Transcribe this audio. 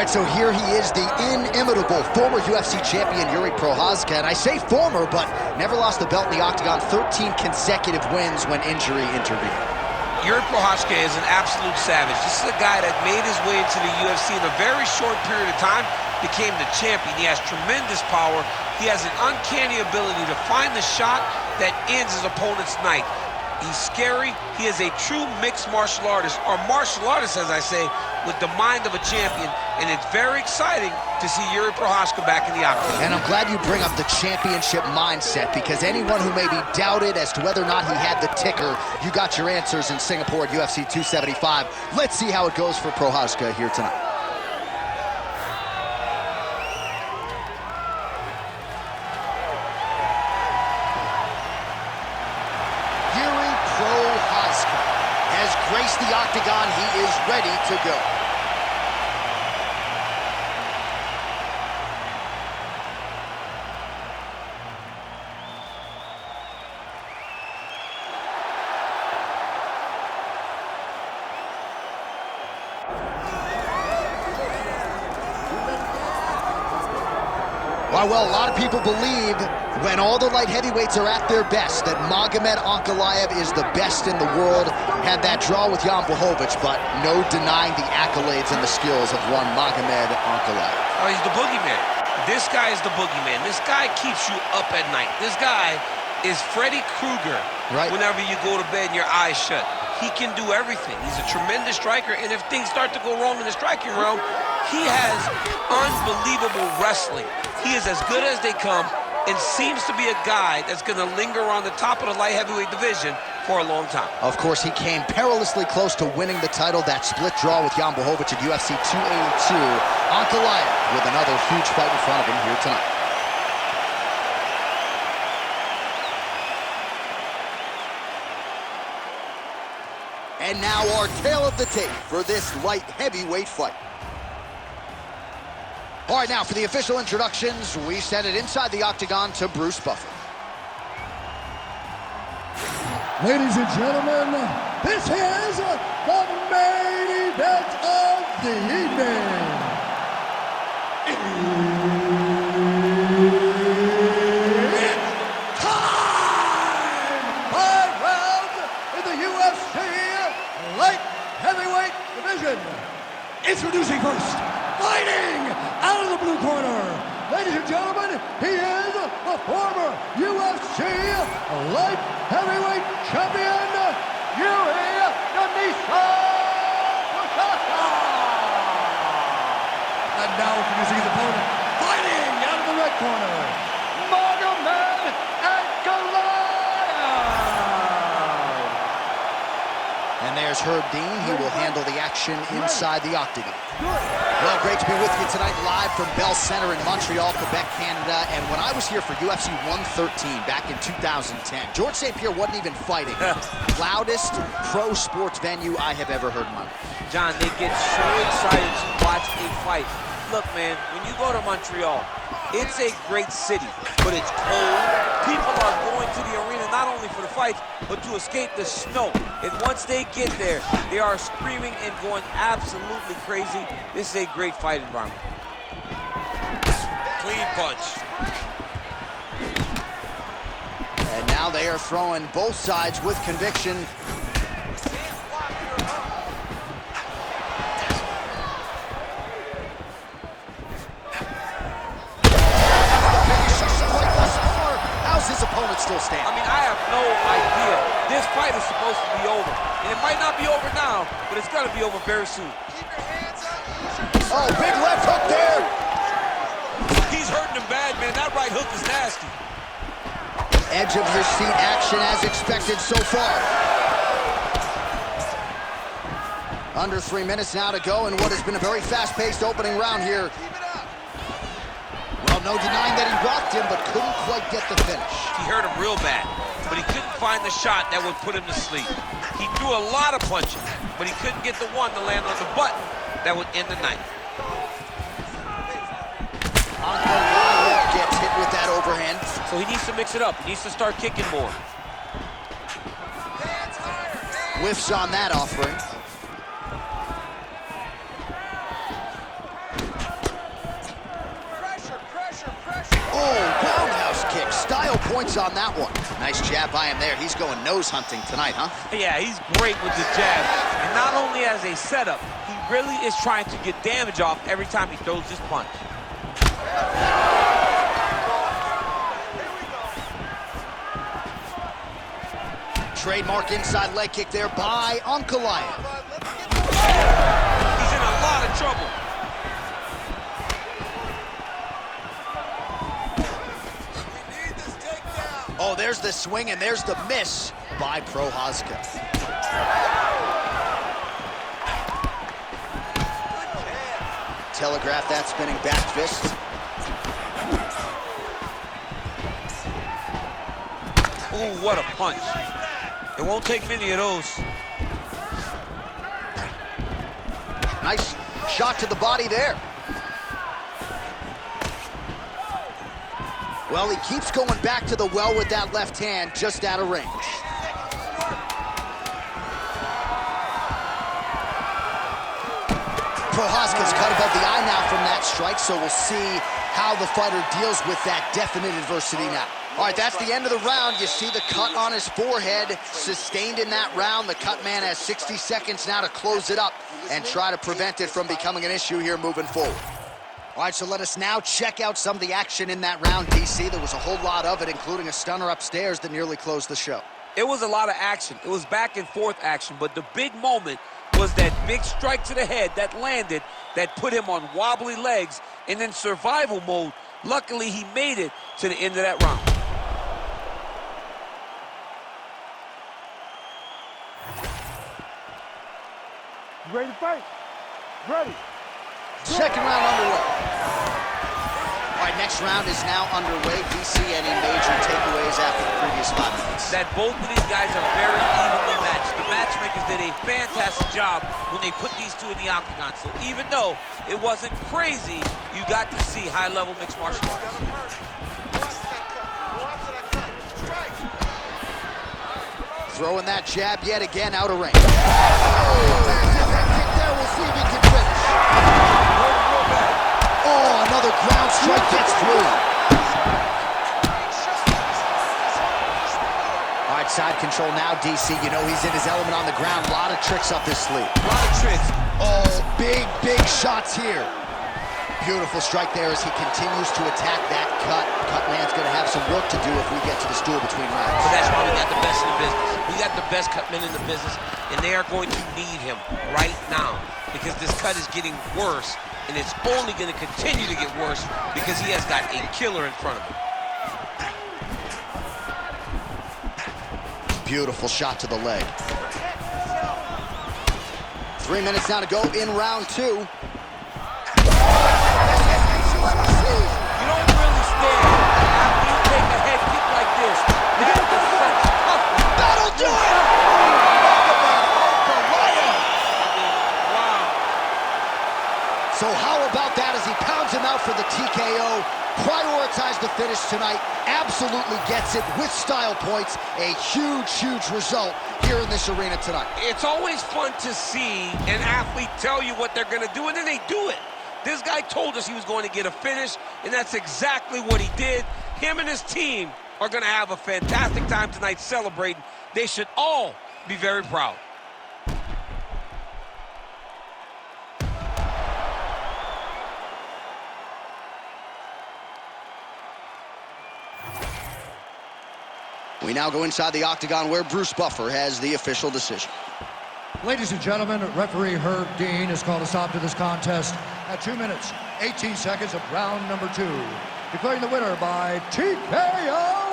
right, so here he is, the inimitable former UFC champion, Jiri Prochazka. And I say former, but never lost the belt in the octagon, 13 consecutive wins when injury intervened. Jiri Prochazka is an absolute savage. This is a guy that made his way into the UFC in a very short period of time, became the champion. He has tremendous power. He has an uncanny ability to find the shot that ends his opponent's night. He's scary. He is a true mixed martial artist, or martial artist, as I say, with the mind of a champion. And it's very exciting to see Jiri Prochazka back in the octagon. And I'm glad you bring up the championship mindset, because anyone who may be doubted as to whether or not he had the ticker, you got your answers in Singapore at UFC 275. Let's see how it goes for Prochazka here tonight. Prochazka has graced the octagon. He is ready to go. Well, a lot of people believe when all the light heavyweights are at their best that Magomed Ankalaev is the best in the world. Had that draw with Jan Blachowicz, but no denying the accolades and the skills of one Magomed Ankalaev. Oh, he's the boogeyman. This guy is the boogeyman. This guy keeps you up at night. This guy is Freddy Krueger. Right. Whenever you go to bed and your eyes shut. He can do everything. He's a tremendous striker, and if things start to go wrong in the striking realm, he has unbelievable wrestling. He is as good as they come, and seems to be a guy that's going to linger on the top of the light heavyweight division for a long time. Of course, he came perilously close to winning the title, that split draw with Jan Blachowicz at UFC 282. Ankalaev with another huge fight in front of him here tonight. And now our tale of the tape for this light heavyweight fight. All right, now for the official introductions, we send it inside the octagon to Bruce Buffer. Ladies and gentlemen, this is the main event of the evening. It's time! 5 rounds in the UFC light heavyweight division. Introducing first, fighting out of the blue corner, ladies and gentlemen, he is the former UFC light heavyweight champion, Jiri Prochazka. And now introducing his opponent, fighting out of the red corner, Magomed Ankalaev. And there's Herb Dean. He will handle the action inside the octagon. Well, great to be with you tonight, live from Bell Center in Montreal, Quebec, Canada. And when I was here for UFC 113 back in 2010, George St. Pierre wasn't even fighting. Loudest pro sports venue I have ever heard in my life. John, they get so excited to watch a fight. Look, man, when you go to Montreal, it's a great city, but it's cold. People are going to the arena not only for the fights, but to escape the snow. And once they get there, they are screaming and going absolutely crazy. This is a great fight environment. Clean punch. And now they are throwing both sides with conviction. His opponent still standing. I mean, I have no idea. This fight is supposed to be over. And it might not be over now, but it's going to be over very soon. Keep your hands up. Oh, big left hook there. He's hurting him bad, man. That right hook is nasty. Edge of your seat action as expected so far. Under 3 minutes now to go in what has been a very fast-paced opening round here. Well, no denying that he rocked him, but couldn't quite get the finish. He hurt him real bad, but he couldn't find the shot that would put him to sleep. He threw a lot of punches, but he couldn't get the one to land on the button that would end the night. Ankalaev gets hit with that overhand. So he needs to mix it up. He needs to start kicking more. Whiffs on that offering. points on that one. Nice jab by him there. He's going nose hunting tonight, huh? Yeah, he's great with the jab. And not only as a setup, he really is trying to get damage off every time he throws this punch. Trademark inside leg kick there by Ankalaev. He's in a lot of trouble. Oh, there's the swing, and there's the miss by Prochazka. Telegraph that spinning back fist. Ooh, what a punch. It won't take many of those. Nice shot to the body there. Well, he keeps going back to the well with that left hand, just out of range. Prochazka's cut above the eye now from that strike, so we'll see how the fighter deals with that definite adversity now. All right, that's the end of the round. You see the cut on his forehead, sustained in that round. The cut man has 60 seconds now to close it up and try to prevent it from becoming an issue here moving forward. All right, so let us now check out some of the action in that round, DC. There was a whole lot of it, including a stunner upstairs that nearly closed the show. It was a lot of action. It was back and forth action, but the big moment was that big strike to the head that landed, that put him on wobbly legs, and in survival mode, luckily he made it to the end of that round. You ready to fight? Ready. Second round underway. All right, next round is now underway. DC, any major takeaways after the previous 5 minutes? That both of these guys are very evenly matched. The matchmakers did a fantastic job when they put these two in the octagon. So even though it wasn't crazy, you got to see high-level mixed martial arts. Throwing that jab yet again out of range. Oh, kick there. We'll see if he can finish. Oh, another ground strike gets through. All right, side control now, DC. You know he's in his element on the ground. A lot of tricks up his sleeve. A lot of tricks. Oh, big shots here. Beautiful strike there as he continues to attack that cut. Cut man's going to have some work to do if we get to the stool between rounds. But that's why we got the best in the business. We got the best cut men in the business, and they are going to need him right now because this cut is getting worse, and it's only going to continue to get worse because he has got a killer in front of him. Beautiful shot to the leg. 3 minutes now to go in round 2. You don't really stand after you take a head kick like this. That is such toughness. That'll do it! Wow. So how about that as he pounds him out for the TKO? Prioritize the finish tonight. Absolutely gets it with style points. A huge result here in this arena tonight. It's always fun to see an athlete tell you what they're going to do, and then they do it. This guy told us he was going to get a finish, and that's exactly what he did. Him and his team are going to have a fantastic time tonight celebrating. They should all be very proud. We now go inside the octagon where Bruce Buffer has the official decision. Ladies and gentlemen, referee Herb Dean has called a stop to this contest at 2 minutes, 18 seconds of round number 2. Declaring the winner by TKO.